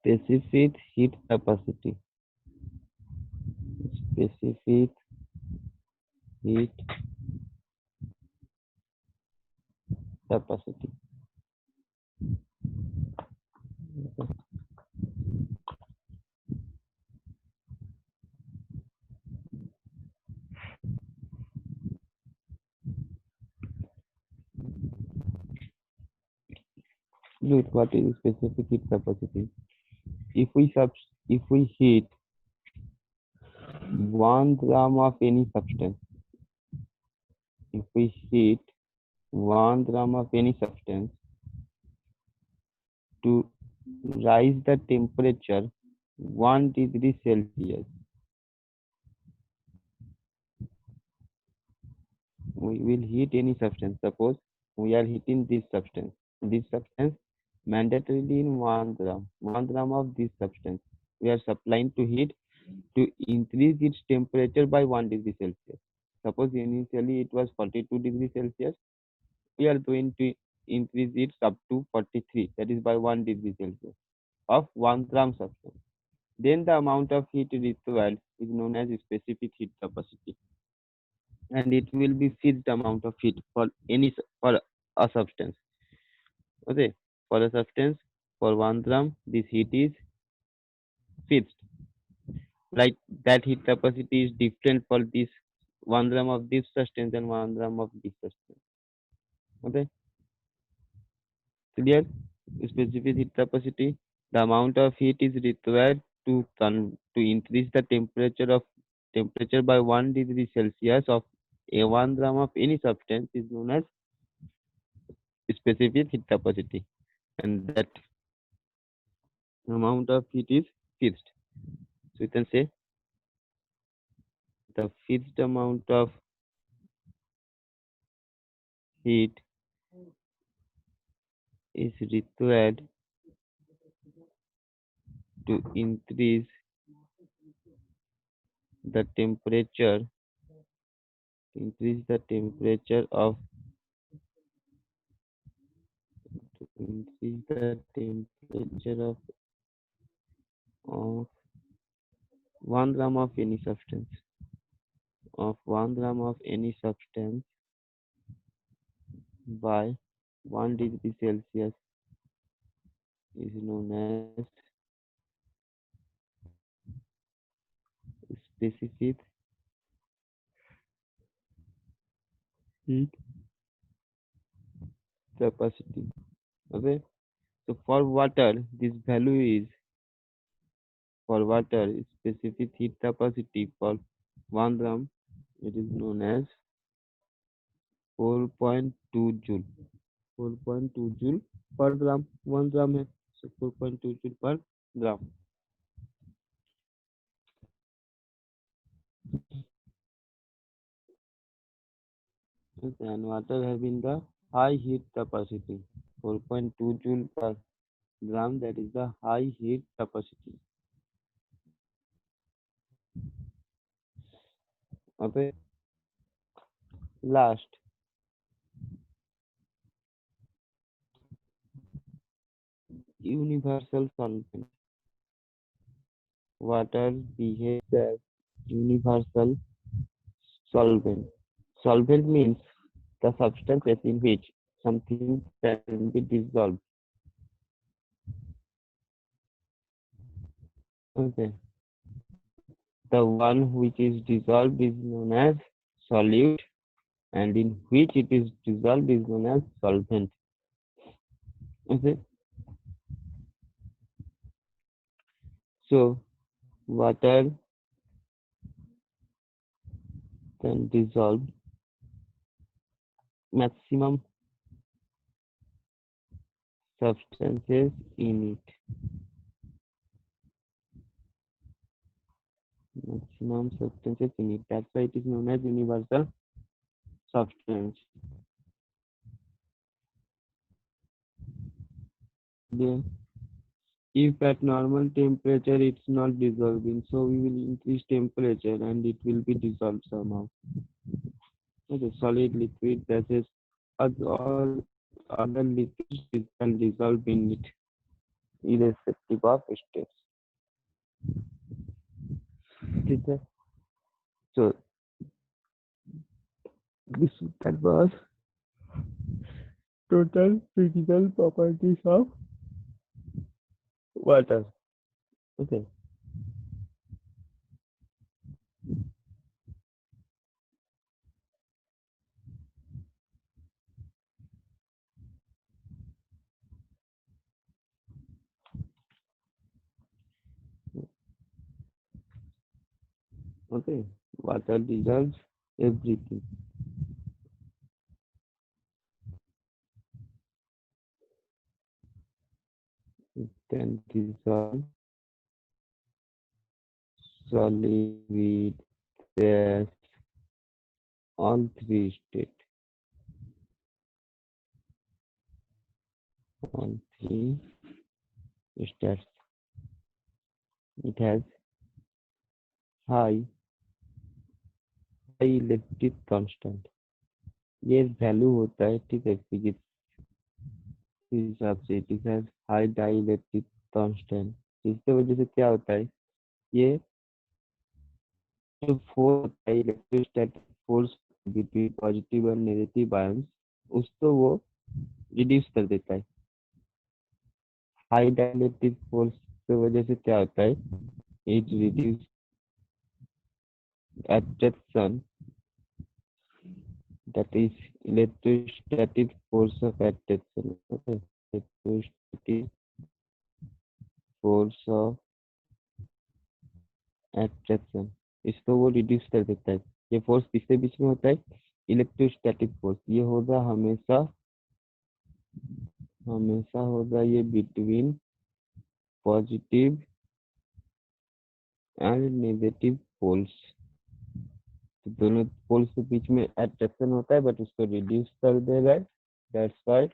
specific heat capacity. Specific heat capacity. Look, what is specific heat capacity? If we heat 1 gram of any substance, if we heat 1 gram of any substance to rise the temperature 1 degree Celsius, we will heat any substance. Suppose we are heating this substance. This substance mandatorily in 1 gram. 1 gram of this substance we are supplying to heat to increase its temperature by 1 degree Celsius. Suppose initially it was 42 degrees Celsius. We are going to increase it up to 43, that is by 1 degree Celsius of 1 gram substance. Then the amount of heat required is known as specific heat capacity, and it will be fixed amount of heat for for a substance. Okay, for a substance for 1 gram, this heat is fixed. Like that heat capacity is different for this 1 gram of this substance and 1 gram of this substance. Okay, clear? Specific heat capacity. The amount of heat is required to increase the temperature by 1 degree Celsius of a 1 gram of any substance is known as specific heat capacity, and that amount of heat is fixed. So you can say the fixed amount of heat is required to the temperature increase the temperature of increase the temperature of 1 gram of any substance of 1 gram of any substance by 1 degree Celsius is known as specific heat capacity. Okay, so for water, this value is for water specific heat capacity for 1 gram. It is known as 4.2 joule. 4.2 joule per gram. 1 gram है, so 4.2 joule per gram. Okay, and water having the high heat capacity. 4.2 joule per gram, that is the high heat capacity. Okay, last, universal solvent. Water behaves as universal solvent. Solvent means the substances in which something can be dissolved. Okay, the one which is dissolved is known as solute, and in which it is dissolved is known as solvent. Okay, so water can dissolve maximum substances in it. Maximum substances in it. That's why it is known as universal substance. Then, if at normal temperature it's not dissolving, so we will increase temperature and it will be dissolved somehow. Okay, solid, liquid, gases, all other liquids can dissolve in it. irrespective of states. ठीक है, so that was total physical properties of water. Okay. Okay, water dissolves everything. It can dissolve solid with gas, all three states. All three states. It has high electric constant, ये value होता है, ठीक है, physics के हिसाब से। It has high dielectric constant, इसकी वजह से क्या होता है, ये जो फोर्स होता है, इलेक्ट्रोस्टैटिक फोर्स बिटवीन पॉजिटिव और नेगेटिव आयंस, उसको वो रिड्यूस कर देता है। हाई डाई इलेक्ट्रिक फोर्स की वजह से क्या होता है, it reduce attraction, that is electrostatic force of attraction. Okay, electrostatic force of attraction, इसको वो रिड्यूस कर देता है। ये फोर्स किसके बीच में होता है, इलेक्ट्रोस्टैटिक फोर्स। ये होगा हमेशा हमेशा होगा ये between positive and negative poles. तो दोनों पोल्स के बीच में अट्रैक्शन होता है, बट उसको रिड्यूस कर देगा, दैट्स व्हाई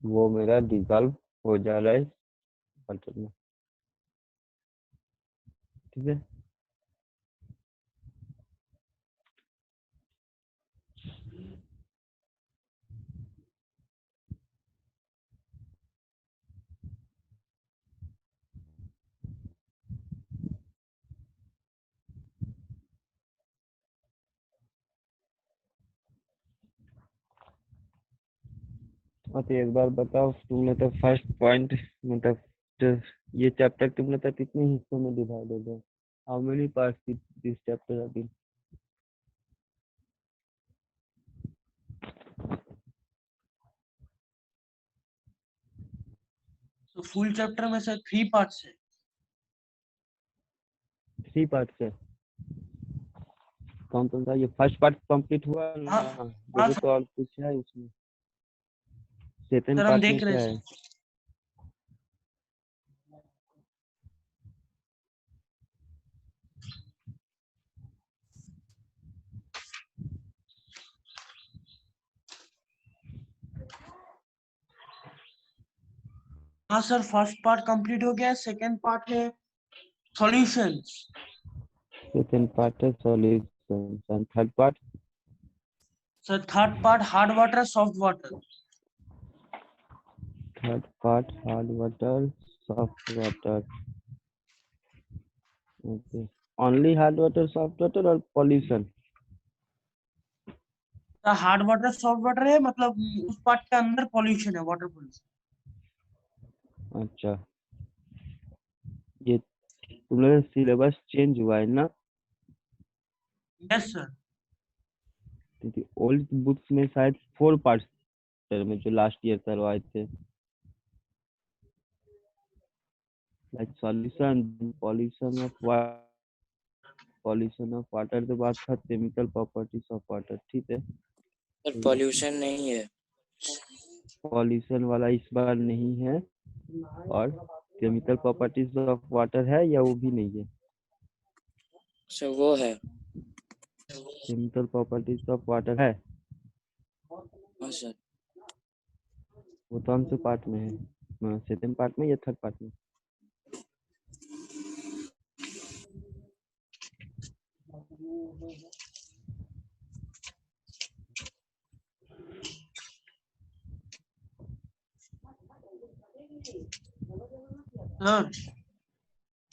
वो मेरा डिसॉल्व हो जा रहा है वाटर में। ठीक है, तो एक बार बताओ, तुमने तो फर्स्ट पॉइंट मतलब जो ये चैप्टर तुमने तो कितने हिस्सों में डिवाइडेड है, how many parts this chapter अभी? तो फुल चैप्टर में से 3 पार्ट्स है। 3 पार्ट्स है, कौन कौन सा? ये फर्स्ट पार्ट कंप्लीट हुआ ना? हाँ देखो तो और कुछ है इसमें, सेकंड सर, हम पार्ट में देख रहे क्या हैं है? सर। हाँ सर, फर्स्ट पार्ट कंप्लीट हो गया है, सेकंड पार्ट है सॉल्यूशंस। सेकंड पार्ट है solution, and third part? Sir third part hard water soft water. Third part hard water soft water. Okay, only hard water soft water और pollution? Hard water soft water है, मतलब उस part के अंदर pollution है, water pollution. अच्छा, ये तुम लोग सिलेबस चेंज हुआ है ना? Yes sir. क्योंकि ओल्ड बुक्स में शायद 4 पार्ट्स में जो लास्ट ईयर करवाए थे, like solution, pollution of water के बाद था केमिकल प्रॉपर्टीज ऑफ वाटर। ठीक है, सर पॉल्यूशन नहीं है, पॉल्यूशन वाला इस बार नहीं है, और केमिकल प्रॉपर्टीज ऑफ वाटर है या वो भी नहीं है? सर वो है। केमिकल प्रॉपर्टीज ऑफ वाटर है, हाँ सर। वो कौन से पार्ट में है, सेकंड पार्ट में या थर्ड पार्ट में? सर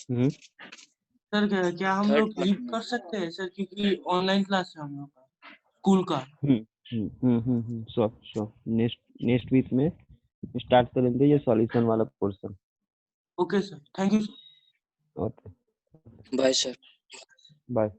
हम्म सर क्या हम थर्ड लोग पार्ट लीव में कर सकते हैं सर, क्योंकि ऑनलाइन क्लास है हम लोग का स्कूल का। श्योर नेक्स्ट वीक में स्टार्ट करेंगे ये सॉल्यूशन वाला portion. Okay sir, thank you sir. Okay, bye sir. Bye.